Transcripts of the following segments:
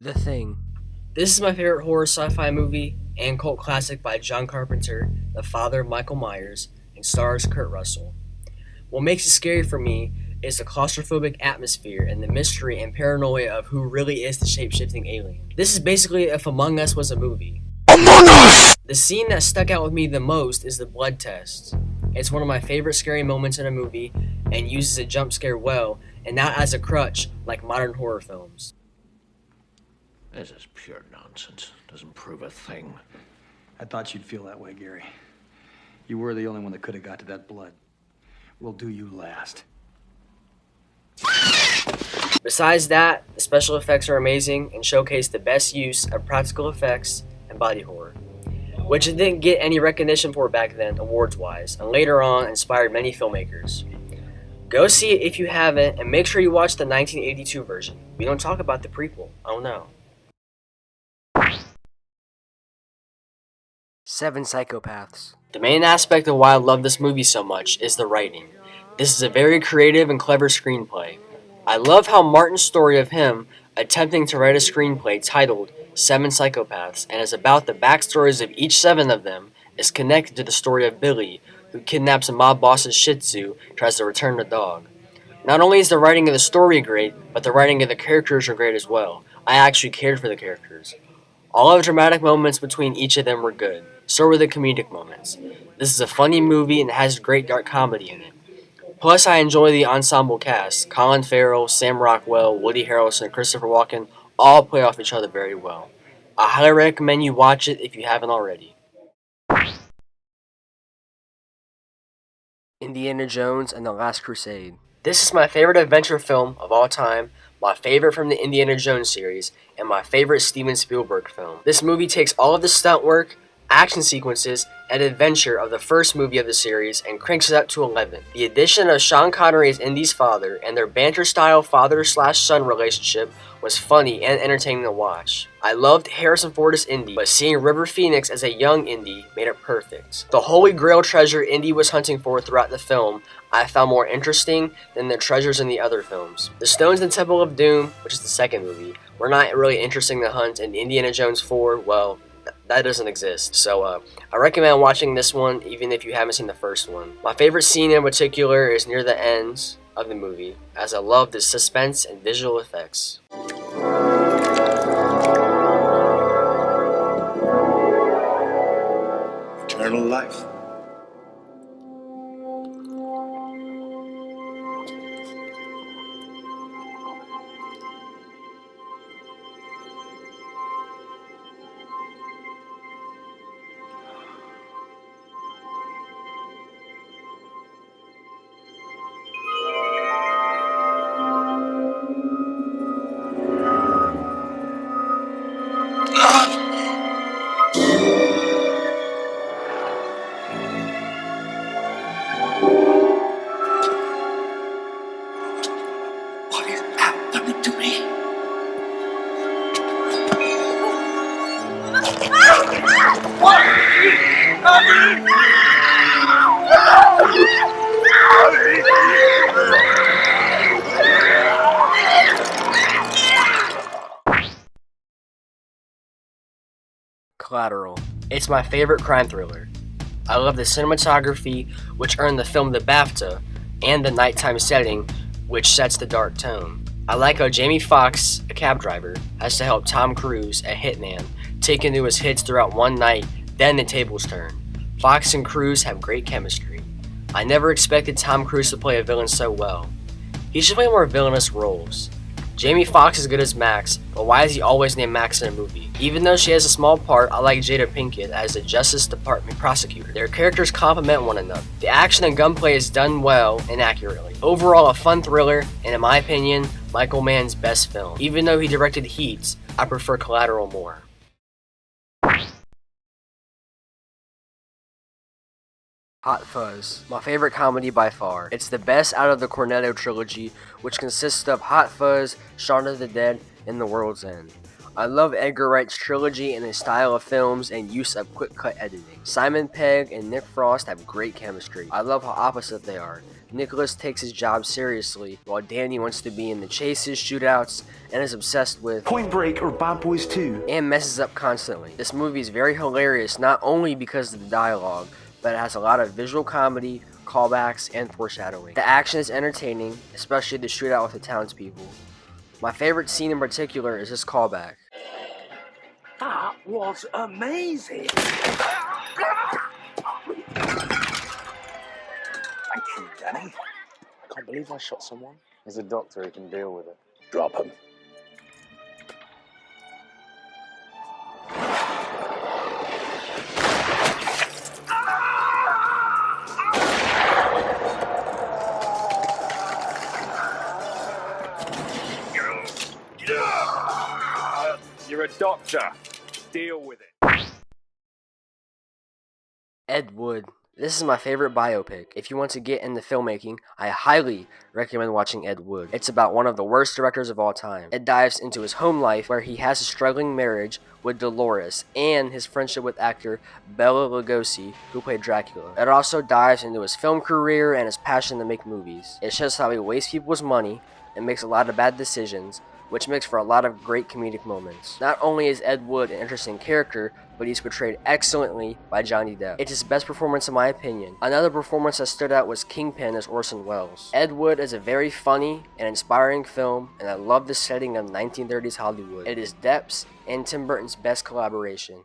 The Thing. This is my favorite horror sci-fi movie and cult classic by John Carpenter, the father of Michael Myers, and stars Kurt Russell. What makes it scary for me is the claustrophobic atmosphere and the mystery and paranoia of who really is the shape-shifting alien. This is basically if Among Us was a movie. The scene that stuck out with me the most is the blood test. It's one of my favorite scary moments in a movie and uses a jump scare well and not as a crutch like modern horror films. This is pure nonsense. Doesn't prove a thing. I thought you'd feel that way, Gary. You were the only one that could have got to that blood. We'll do you last. Besides that, the special effects are amazing and showcase the best use of practical effects and body horror, which it didn't get any recognition for back then, awards-wise, and later on inspired many filmmakers. Go see it if you haven't, and make sure you watch the 1982 version. We don't talk about the prequel. Oh no. 7 Psychopaths. The main aspect of why I love this movie so much is the writing. This is a very creative and clever screenplay. I love how Martin's story of him attempting to write a screenplay titled 7 Psychopaths and is about the backstories of each 7 of them is connected to the story of Billy, who kidnaps a mob boss's Shih Tzu, tries to return the dog. Not only is the writing of the story great, but the writing of the characters are great as well. I actually cared for the characters. All of the dramatic moments between each of them were good. So were the comedic moments. This is a funny movie and has great dark comedy in it. Plus, I enjoy the ensemble cast. Colin Farrell, Sam Rockwell, Woody Harrelson, and Christopher Walken all play off each other very well. I highly recommend you watch it if you haven't already. Indiana Jones and the Last Crusade. This is my favorite adventure film of all time, my favorite from the Indiana Jones series, and my favorite Steven Spielberg film. This movie takes all of the stunt work, action sequences, and adventure of the first movie of the series and cranks it up to 11. The addition of Sean Connery as Indy's father and their banter-style father-slash-son relationship was funny and entertaining to watch. I loved Harrison Ford as Indy, but seeing River Phoenix as a young Indy made it perfect. The holy grail treasure Indy was hunting for throughout the film I found more interesting than the treasures in the other films. The stones in Temple of Doom, which is the second movie, were not really interesting to hunt, and Indiana Jones 4, well, that doesn't exist. So I recommend watching this one even if you haven't seen the first one. My favorite scene in particular is near the ends of the movie, as I love the suspense and visual effects. Eternal life. What is happening to me? Collateral. It's my favorite crime thriller. I love the cinematography, which earned the film the BAFTA, and the nighttime setting, which sets the dark tone. I like how Jamie Foxx, a cab driver, has to help Tom Cruise, a hitman, take into his hits throughout one night, then the tables turn. Foxx and Cruise have great chemistry. I never expected Tom Cruise to play a villain so well. He should play more villainous roles. Jamie Foxx is good as Max, but why is he always named Max in a movie? Even though she has a small part, I like Jada Pinkett as the Justice Department prosecutor. Their characters complement one another. The action and gunplay is done well and accurately. Overall, a fun thriller, and in my opinion, Michael Mann's best film. Even though he directed Heat, I prefer Collateral more. Hot Fuzz. My favorite comedy by far. It's the best out of the Cornetto trilogy, which consists of Hot Fuzz, Shaun of the Dead, and The World's End. I love Edgar Wright's trilogy and his style of films and use of quick-cut editing. Simon Pegg and Nick Frost have great chemistry. I love how opposite they are. Nicholas takes his job seriously, while Danny wants to be in the chases, shootouts, and is obsessed with Point Break or Bad Boys 2. and messes up constantly. This movie is very hilarious not only because of the dialogue, but it has a lot of visual comedy, callbacks, and foreshadowing. The action is entertaining, especially the shootout with the townspeople. My favorite scene in particular is this callback. That was amazing. Thank you, Danny. I can't believe I shot someone. He's a doctor who can deal with it. Drop him. You're a doctor. Deal with it. Ed Wood. This is my favorite biopic. If you want to get into filmmaking, I highly recommend watching Ed Wood. It's about one of the worst directors of all time. It dives into his home life, where he has a struggling marriage with Dolores, and his friendship with actor Bela Lugosi, who played Dracula. It also dives into his film career and his passion to make movies. It shows how he wastes people's money and makes a lot of bad decisions, which makes for a lot of great comedic moments. Not only is Ed Wood an interesting character, but he's portrayed excellently by Johnny Depp. It's his best performance in my opinion. Another performance that stood out was Kingpin as Orson Welles. Ed Wood is a very funny and inspiring film, and I love the setting of 1930s Hollywood. It is Depp's and Tim Burton's best collaboration.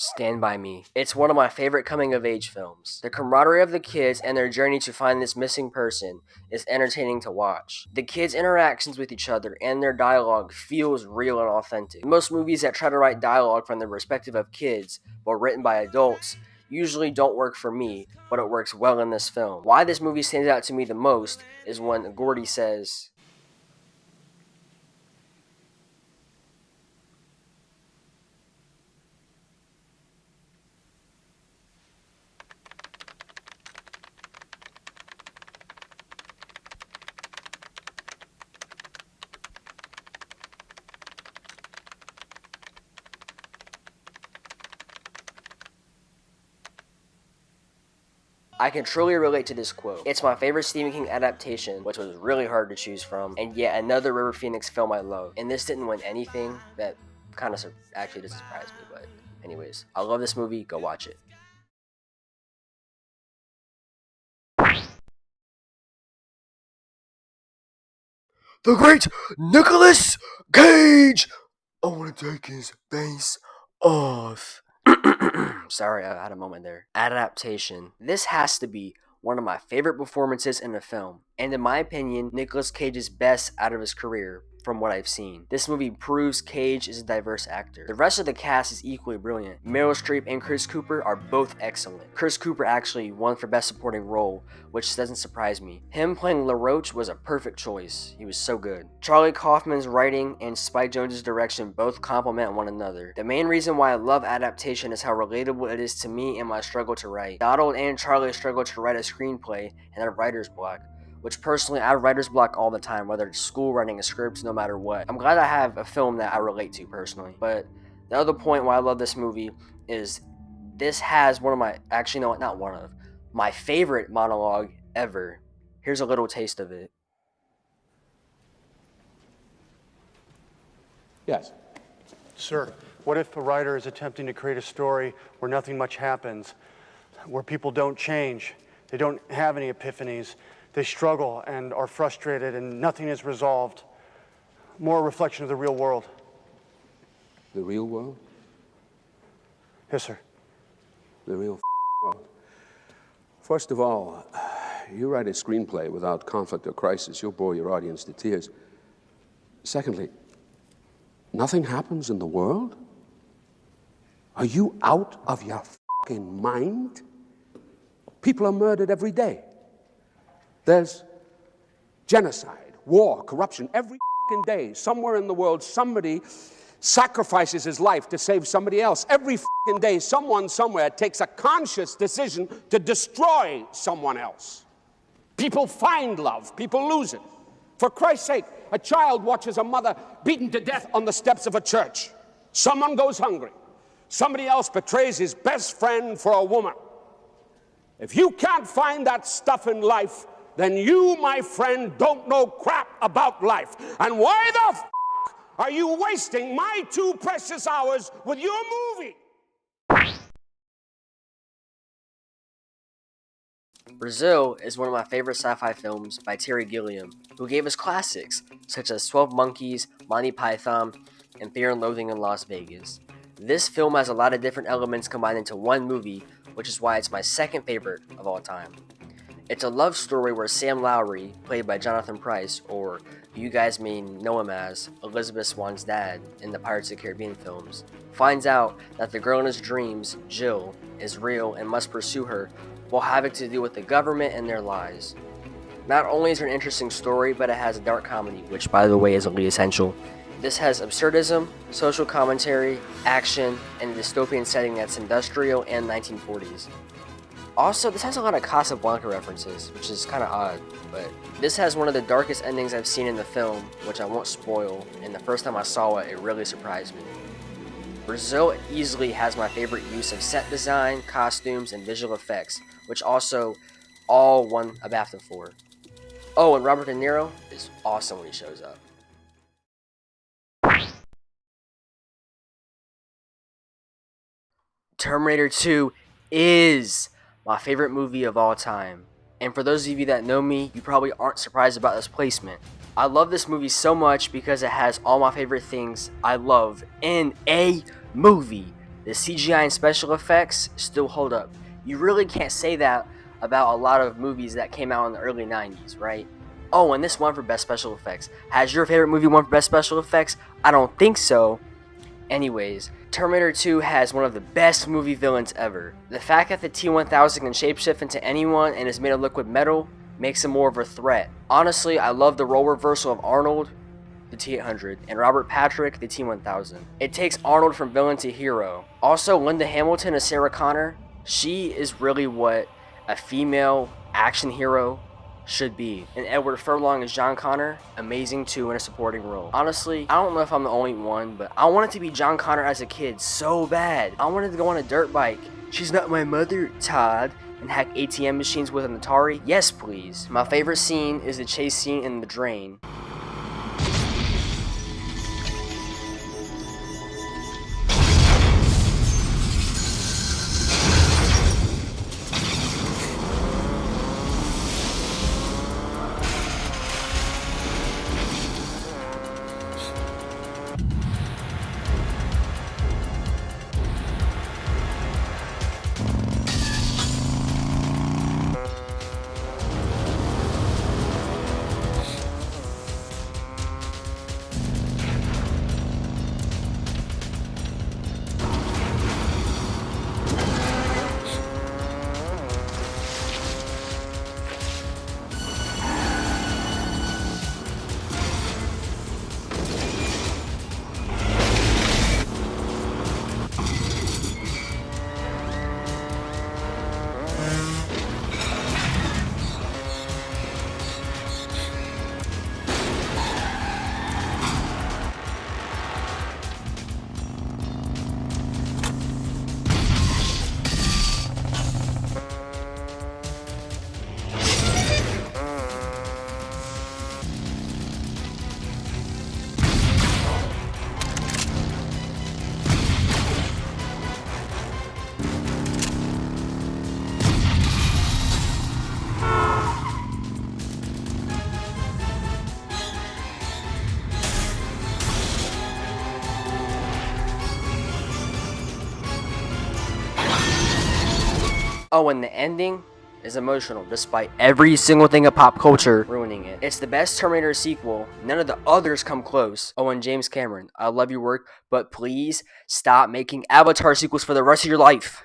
Stand By Me. It's one of my favorite coming-of-age films. The camaraderie of the kids and their journey to find this missing person is entertaining to watch. The kids' interactions with each other and their dialogue feels real and authentic. Most movies that try to write dialogue from the perspective of kids, but written by adults, usually don't work for me, but it works well in this film. Why this movie stands out to me the most is when Gordy says, I can truly relate to this quote. It's my favorite Stephen King adaptation, which was really hard to choose from, and yet another River Phoenix film I love. And this didn't win anything. That kind of actually doesn't surprise me, but anyways, I love this movie. Go watch it. The great Nicolas Cage! I want to take his face off. Sorry, I had a moment there. Adaptation. This has to be one of my favorite performances in a film, and in my opinion, Nicolas Cage's best out of his career from what I've seen. This movie proves Cage is a diverse actor. The rest of the cast is equally brilliant. Meryl Streep and Chris Cooper are both excellent. Chris Cooper actually won for Best Supporting Role, which doesn't surprise me. Him playing LaRoche was a perfect choice. He was so good. Charlie Kaufman's writing and Spike Jonze's direction both complement one another. The main reason why I love adaptation is how relatable it is to me and my struggle to write. Donald and Charlie struggle to write a screenplay and have writer's block, which personally I have writer's block all the time, whether it's school, writing a script, no matter what. I'm glad I have a film that I relate to personally. But the other point why I love this movie is this has one of my, actually no, not one of, my favorite monologue ever. Here's a little taste of it. Yes. Sir, what if a writer is attempting to create a story where nothing much happens, where people don't change, they don't have any epiphanies, they struggle and are frustrated and nothing is resolved? More a reflection of the real world. The real world? Yes, sir. The real world. First of all, you write a screenplay without conflict or crisis, you'll bore your audience to tears. Secondly, nothing happens in the world? Are you out of your fucking mind? People are murdered every day. There's genocide, war, corruption every fucking day. Somewhere in the world, somebody sacrifices his life to save somebody else. Every fucking day, someone somewhere takes a conscious decision to destroy someone else. People find love, people lose it. For Christ's sake, a child watches a mother beaten to death on the steps of a church. Someone goes hungry. Somebody else betrays his best friend for a woman. If you can't find that stuff in life, then you, my friend, don't know crap about life. And why the f*** are you wasting my 2 precious hours with your movie? Brazil is one of my favorite sci-fi films by Terry Gilliam, who gave us classics such as 12 Monkeys, Monty Python, and Fear and Loathing in Las Vegas. This film has a lot of different elements combined into one movie, which is why it's my second favorite of all time. It's a love story where Sam Lowry, played by Jonathan Pryce, or who you guys may know him as Elizabeth Swann's dad in the Pirates of the Caribbean films, finds out that the girl in his dreams, Jill, is real and must pursue her while having to do with the government and their lies. Not only is it an interesting story, but it has a dark comedy, which by the way is really essential. This has absurdism, social commentary, action, and a dystopian setting that's industrial and 1940s. Also, this has a lot of Casablanca references, which is kind of odd, but this has one of the darkest endings I've seen in the film, which I won't spoil, and the first time I saw it, it really surprised me. Brazil easily has my favorite use of set design, costumes, and visual effects, which also all won a BAFTA for. Oh, and Robert De Niro is awesome when he shows up. Terminator 2 is my favorite movie of all time. And for those of you that know me, you probably aren't surprised about this placement. I love this movie so much because it has all my favorite things I love in a movie. The CGI and special effects still hold up. You really can't say that about a lot of movies that came out in the early 90s, right? Oh, and this won for best special effects. Has your favorite movie won for best special effects? I don't think so. Anyways, Terminator 2 has one of the best movie villains ever. The fact that the T-1000 can shapeshift into anyone and is made of liquid metal makes him more of a threat. Honestly, I love the role reversal of Arnold, the T-800, and Robert Patrick, the T-1000. It takes Arnold from villain to hero. Also, Linda Hamilton as Sarah Connor, she is really what a female action hero should be. And Edward Furlong as John Connor, amazing too in a supporting role. Honestly, I don't know if I'm the only one, but I wanted to be John Connor as a kid so bad. I wanted to go on a dirt bike. She's not my mother, Todd. And hack ATM machines with an Atari? Yes, please. My favorite scene is the chase scene in the drain. Oh, and the ending is emotional, despite every single thing of pop culture ruining it. It's the best Terminator sequel. None of the others come close. Oh, and James Cameron, I love your work, but please stop making Avatar sequels for the rest of your life.